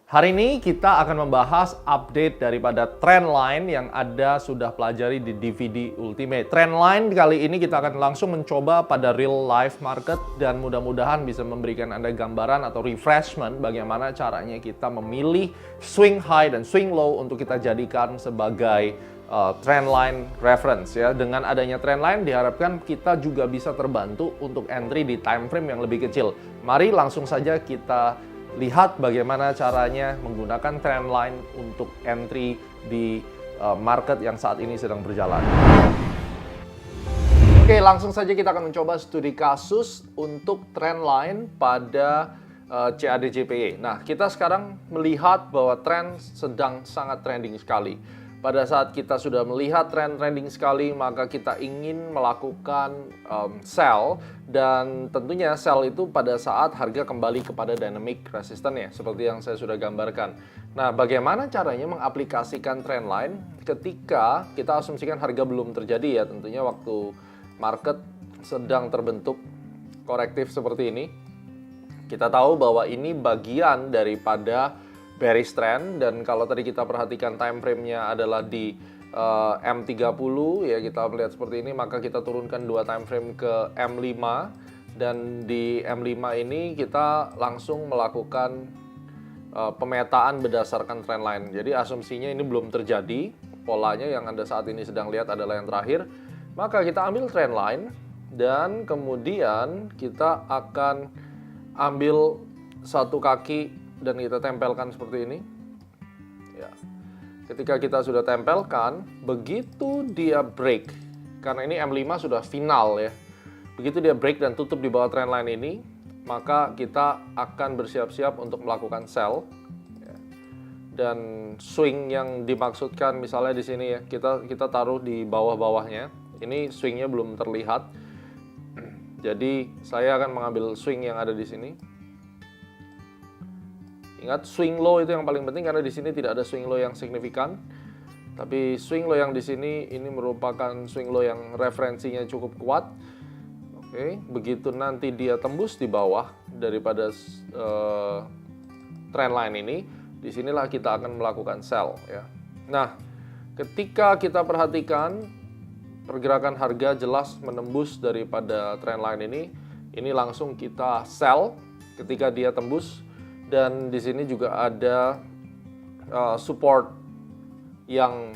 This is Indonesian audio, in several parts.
Hari ini kita akan membahas update daripada trendline yang Anda sudah pelajari di DVD Ultimate. Trendline kali ini kita akan langsung mencoba pada real life market dan mudah-mudahan bisa memberikan Anda gambaran atau refreshment bagaimana caranya kita memilih swing high dan swing low untuk kita jadikan sebagai trendline reference ya. Dengan adanya trendline diharapkan kita juga bisa terbantu untuk entry di time frame yang lebih kecil. Mari langsung saja kita lihat bagaimana caranya menggunakan trendline untuk entry di market yang saat ini sedang berjalan. Oke, langsung saja kita akan mencoba studi kasus untuk trendline pada CAD/JPY. Nah, kita sekarang melihat bahwa tren sedang sangat trending sekali. Pada saat kita sudah melihat tren trending sekali, maka kita ingin melakukan sell, dan tentunya sell itu pada saat harga kembali kepada dynamic resistance ya, seperti yang saya sudah gambarkan. Nah, bagaimana caranya mengaplikasikan trendline ketika kita asumsikan harga belum terjadi ya, tentunya waktu market sedang terbentuk korektif seperti ini. Kita tahu bahwa ini bagian daripada bearish trend, dan kalau tadi kita perhatikan time frame-nya adalah di M30 ya, kita melihat seperti ini, maka kita turunkan dua time frame ke M5, dan di M5 ini kita langsung melakukan pemetaan berdasarkan trendline. Jadi asumsinya ini belum terjadi, polanya yang Anda saat ini sedang lihat adalah yang terakhir, maka kita ambil trendline dan kemudian kita akan ambil satu kaki dan kita tempelkan seperti ini ya. Ketika kita sudah tempelkan, begitu dia break, karena ini M5 sudah final ya, begitu dia break dan tutup di bawah trendline ini, maka kita akan bersiap-siap untuk melakukan sell ya. Dan swing yang dimaksudkan misalnya di sini ya, kita taruh di bawah-bawahnya. Ini swingnya belum terlihat, jadi saya akan mengambil swing yang ada di sini. Ingat, swing low itu yang paling penting karena di sini tidak ada swing low yang signifikan. Tapi swing low yang di sini ini merupakan swing low yang referensinya cukup kuat. Oke, begitu nanti dia tembus di bawah daripada trendline ini, disinilah kita akan melakukan sell ya. Nah, ketika kita perhatikan pergerakan harga jelas menembus daripada trendline ini langsung kita sell ketika dia tembus. Dan di sini juga ada support yang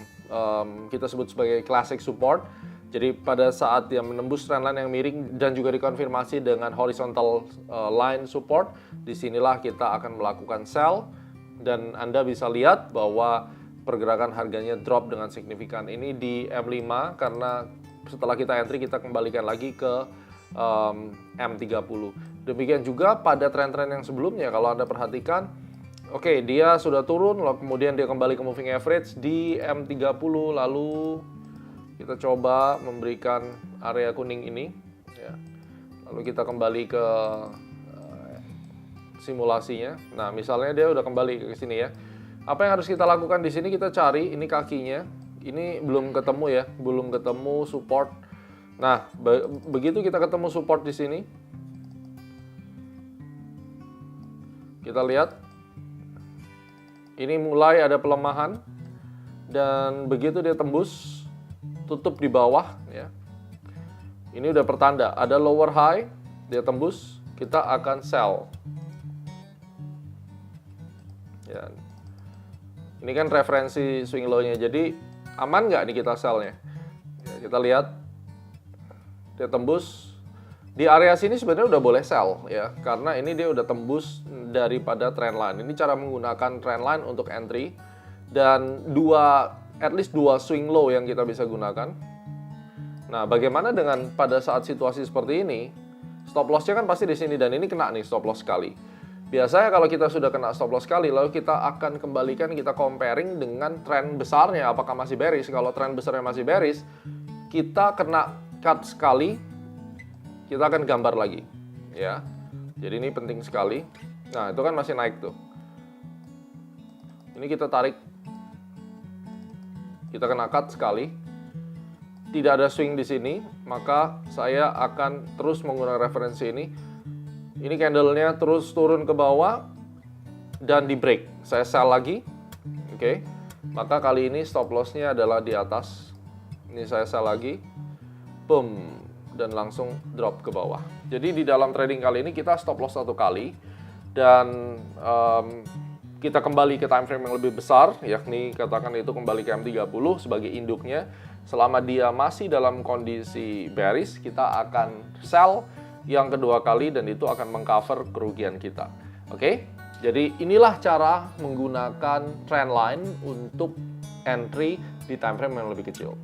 kita sebut sebagai classic support. Jadi pada saat dia menembus trendline yang miring dan juga dikonfirmasi dengan horizontal line support, disinilah kita akan melakukan sell. Dan Anda bisa lihat bahwa pergerakan harganya drop dengan signifikan ini di M5, karena setelah kita entry kita kembalikan lagi ke M30. Demikian juga pada tren-tren yang sebelumnya, kalau Anda perhatikan, oke, dia sudah turun, lalu kemudian dia kembali ke moving average di M30, lalu kita coba memberikan area kuning ini ya. Lalu kita kembali ke simulasinya. Nah, misalnya dia udah kembali ke sini ya. Apa yang harus kita lakukan di sini, kita cari ini kakinya. Ini belum ketemu ya, belum ketemu support. Nah, begitu kita ketemu support di sini, kita lihat ini mulai ada pelemahan, dan begitu dia tembus tutup di bawah ya. Ini udah pertanda ada lower high, dia tembus, kita akan sell. Ya. Ini kan referensi swing low-nya, jadi aman nggak nih kita sell-nya? Ya, kita lihat dia tembus di area sini, sebenarnya udah boleh sell ya, karena ini dia udah tembus daripada trendline. Ini cara menggunakan trendline untuk entry, dan at least dua swing low yang kita bisa gunakan. Nah, bagaimana dengan pada saat situasi seperti ini? Stop loss-nya kan pasti di sini, dan ini kena nih stop loss sekali. Biasanya kalau kita sudah kena stop loss sekali, lalu kita akan kembalikan, kita comparing dengan tren besarnya apakah masih bearish. Kalau tren besarnya masih bearish, kita kena cut sekali, kita akan gambar lagi ya. Jadi ini penting sekali. Nah, itu kan masih naik tuh. Ini kita tarik, kita kena cut sekali, tidak ada swing di sini, maka saya akan terus menggunakan referensi ini. Ini candlenya terus turun ke bawah dan di break. saya sell lagi, oke. Maka kali ini stop loss-nya adalah di atas. Ini saya sell lagi, boom, dan langsung drop ke bawah. Jadi di dalam trading kali ini kita stop loss 1 kali, dan kita kembali ke time frame yang lebih besar, yakni katakan itu kembali ke M30 sebagai induknya. Selama dia masih dalam kondisi bearish, kita akan sell yang kedua kali dan itu akan mengcover kerugian kita. Oke? Jadi inilah cara menggunakan trendline untuk entry di time frame yang lebih kecil.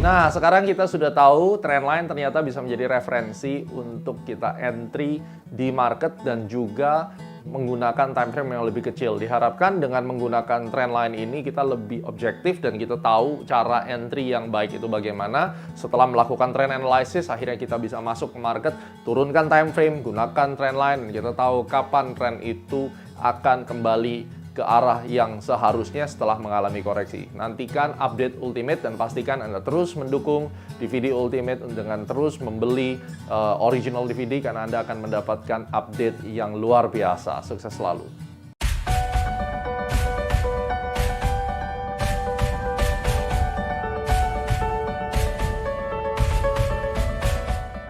Nah, sekarang kita sudah tahu trendline ternyata bisa menjadi referensi untuk kita entry di market dan juga menggunakan time frame yang lebih kecil. Diharapkan dengan menggunakan trendline ini kita lebih objektif dan kita tahu cara entry yang baik itu bagaimana. Setelah melakukan trend analysis, akhirnya kita bisa masuk ke market, turunkan time frame, gunakan trendline, kita tahu kapan trend itu akan kembali ke arah yang seharusnya setelah mengalami koreksi. Nantikan update Ultimate dan pastikan Anda terus mendukung DVD Ultimate dengan terus membeli original DVD karena Anda akan mendapatkan update yang luar biasa. Sukses selalu.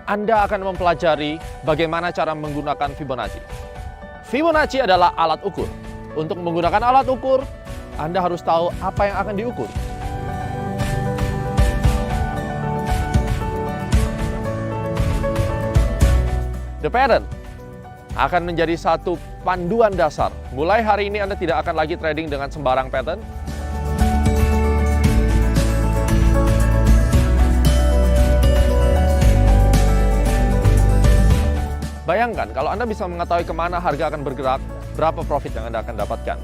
Anda akan mempelajari bagaimana cara menggunakan Fibonacci. Fibonacci adalah alat ukur. Untuk menggunakan alat ukur, Anda harus tahu apa yang akan diukur. The pattern akan menjadi satu panduan dasar. Mulai hari ini Anda tidak akan lagi trading dengan sembarang pattern. Bayangkan kalau Anda bisa mengetahui kemana harga akan bergerak, berapa profit yang Anda akan dapatkan.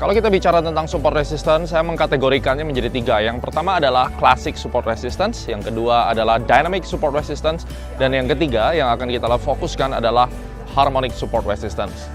Kalau kita bicara tentang support resistance, saya mengkategorikannya menjadi 3. Yang pertama adalah classic support resistance, yang kedua adalah dynamic support resistance, dan yang ketiga yang akan kita fokuskan adalah harmonic support resistance.